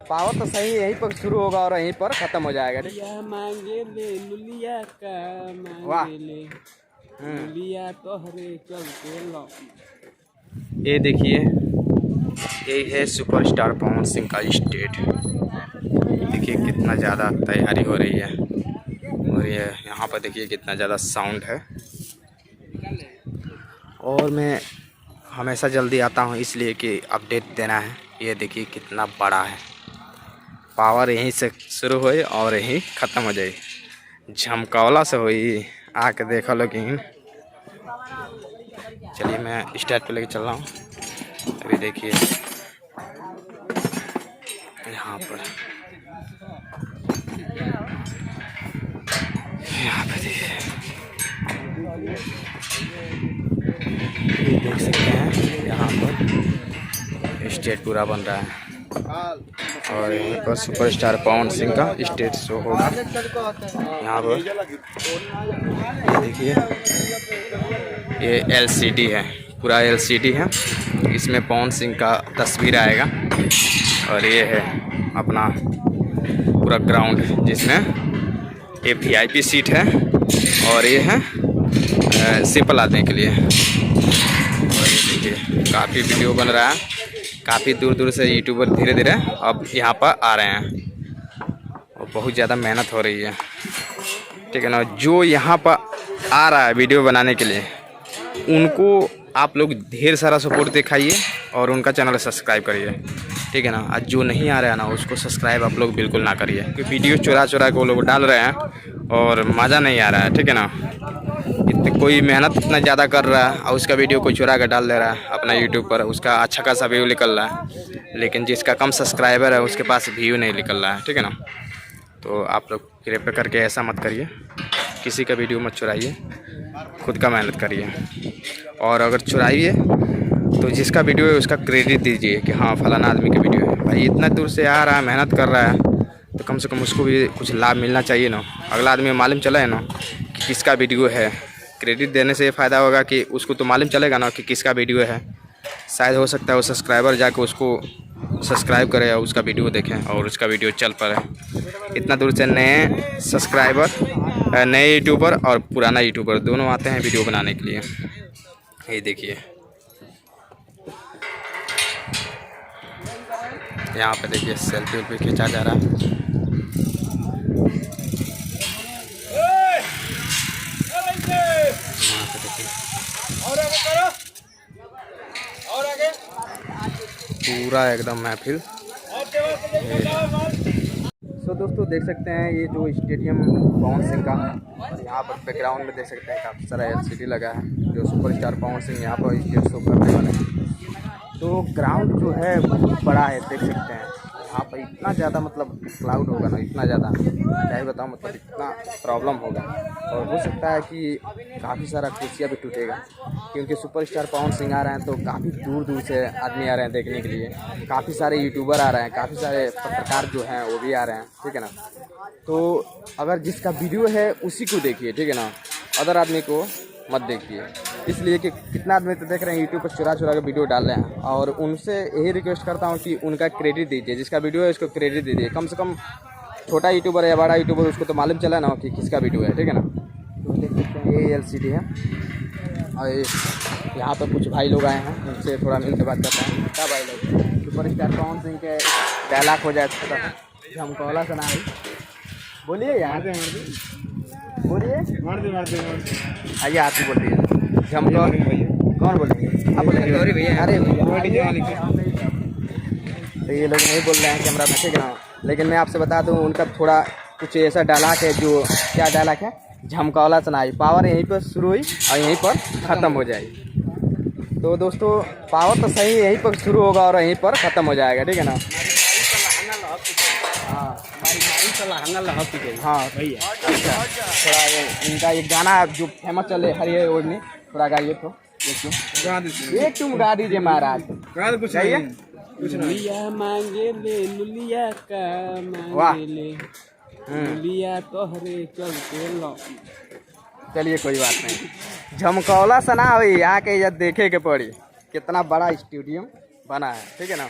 Power तो सही यहीं पर शुरू होगा और यहीं पर खत्म हो जाएगा। ठीक, मांगे ले लुलिया का वाह। मांगे ले लुलिया तोहरे चलते लो। ये देखिए, ये है सुपरस्टार पवन सिंह का स्टेट। देखिए कितना ज़्यादा तैयारी हो रही है और ये यहाँ पर देखिए कितना ज़्यादा साउंड है। और मैं हमेशा जल्दी आता हूँ इसलिए कि अपडेट देना है। ये देखिए कितना बड़ा है, पावर यहीं से शुरू हुई और यहीं ख़त्म हो जाए। झमकौला से हुई, आके देखो लोग। चलिए मैं स्टेज पे लेके चल रहा हूँ। अभी देखिए यहाँ पर, यहाँ पे देखिए, ये देख सकते हैं यहाँ पर स्टेज पूरा बन रहा है और यहीं पर सुपरस्टार पवन सिंह का स्टेज शो होगा। यहाँ पर ये देखिए, ये LCD है, पूरा LCD है। इसमें पवन सिंह का तस्वीर आएगा और ये है अपना पूरा ग्राउंड जिसमें ये VIP सीट है और ये है सिंपल आदमी के लिए। और ये देखिए काफ़ी वीडियो बन रहा है, काफ़ी दूर दूर से यूट्यूबर धीरे धीरे अब यहाँ पर आ रहे हैं और बहुत ज़्यादा मेहनत हो रही है। ठीक है ना, जो यहाँ पर आ रहा है वीडियो बनाने के लिए उनको आप लोग ढेर सारा सपोर्ट दिखाइए और उनका चैनल सब्सक्राइब करिए। ठीक है ना, आज जो नहीं आ रहा है ना उसको सब्सक्राइब आप लोग बिल्कुल ना करिए, क्योंकि वीडियो चुरा चुरा के वो लोग डाल रहे हैं और मज़ा नहीं आ रहा है। ठीक है ना, इतनी कोई मेहनत इतना ज़्यादा कर रहा है और उसका वीडियो कोई चुरा कर डाल दे रहा है अपना यूट्यूब पर, उसका अच्छा खासा व्यू निकल रहा है, लेकिन जिसका कम सब्सक्राइबर है उसके पास व्यू नहीं निकल रहा है। ठीक है ना, तो आप लोग कृपया करके ऐसा मत करिए, किसी का वीडियो मत चुराइए, खुद का मेहनत करिए। और अगर चुराइए तो जिसका वीडियो है उसका क्रेडिट दीजिए कि हाँ फलाना आदमी का वीडियो है। भाई इतना दूर से आ रहा है, मेहनत कर रहा है, तो कम से कम उसको भी कुछ लाभ मिलना चाहिए ना। अगला आदमी मालूम चला है ना कि किसका वीडियो है। क्रेडिट देने से ये फ़ायदा होगा कि उसको तो मालूम चलेगा ना कि किसका वीडियो है। शायद हो सकता है वो सब्सक्राइबर जाके उसको सब्सक्राइब करे और उसका वीडियो देखें और उसका वीडियो चल पड़े। इतना दूर से नए सब्सक्राइबर, नए यूट्यूबर और पुराना यूट्यूबर दोनों आते हैं वीडियो बनाने के लिए। ये देखिए यहाँ पे देखिए सेल्फी वेल्फी खींचा जा रहा है। पूरा एकदम महफिल। तो दोस्तों देख सकते हैं ये जो स्टेडियम पवन सिंह का है और यहाँ पर बैकग्राउंड में देख सकते हैं काफ़ी सारा LCD लगा है जो सुपरस्टार पवन सिंह यहाँ पर स्टेज शो करने वाले हैं। तो ग्राउंड जो है बहुत बड़ा है, देख सकते हैं यहाँ पर इतना ज़्यादा मतलब क्लाउड होगा ना, इतना ज़्यादा क्या ही बताऊँ, मतलब इतना प्रॉब्लम होगा। और हो सकता है कि काफ़ी सारा कुर्सियाँ भी टूटेगा, क्योंकि सुपरस्टार पवन सिंह आ रहे हैं तो काफ़ी दूर दूर से आदमी आ रहे हैं देखने के लिए। काफ़ी सारे यूट्यूबर आ रहे हैं, काफ़ी सारे पत्रकार जो हैं वो भी आ रहे हैं। ठीक है ना, तो अगर जिसका वीडियो है उसी को देखिए। ठीक है ना, अदर आदमी को मत देखिए, इसलिए कि कितना आदमी तो देख रहे हैं यूट्यूब पर चुरा चुरा के वीडियो डाल रहे हैं। और उनसे यही रिक्वेस्ट करता हूँ कि उनका क्रेडिट दीजिए, जिसका वीडियो है उसको क्रेडिट दीजिए। कम से कम छोटा यूट्यूबर या बड़ा यूट्यूबर उसको तो मालूम चला ना कि किसका वीडियो है। ठीक है ना, तो देख सकते हैं ये LCD है और यहाँ पर कुछ भाई लोग आए हैं, उनसे थोड़ा मिल के बात करते हैं। क्या भाई लोग, सुपरस्टार पवन सिंह के डायलॉग हो जाए तो झमकौला सुना बोलिए, यहाँ से बोलिए, आइए आप ही बोलिए। झमकौला कौन बोलेंगे, आप बोलेंगे भैया? अरे तो ये लोग नहीं बोल रहे हैं कैमरा में। ठीक है ना, लेकिन मैं आपसे बता दूं उनका थोड़ा कुछ ऐसा डायलॉग है जो, क्या डायलॉग है, झमकौला सुनाई, पावर यहीं पर शुरू हुई और यहीं पर ख़त्म हो जाएगी। तो दोस्तों पावर तो सही यहीं पर शुरू होगा और यहीं पर ख़त्म हो जाएगा। ठीक है ना, हाँ भैया। अच्छा, थोड़ा इनका एक गाना जो फेमस चले हरिये ओढ़नी, थोड़ा गाइए तो एक तुम गा दीजिए महाराज। लुलिया मांगे ले लुलिया का मांगे ले लुलिया तोहरे चलते लो। चलिए कोई बात नहीं, झमकौला सना हुई आके ये देखे के पड़ी कितना बड़ा स्टेडियम बना है। ठीक है ना।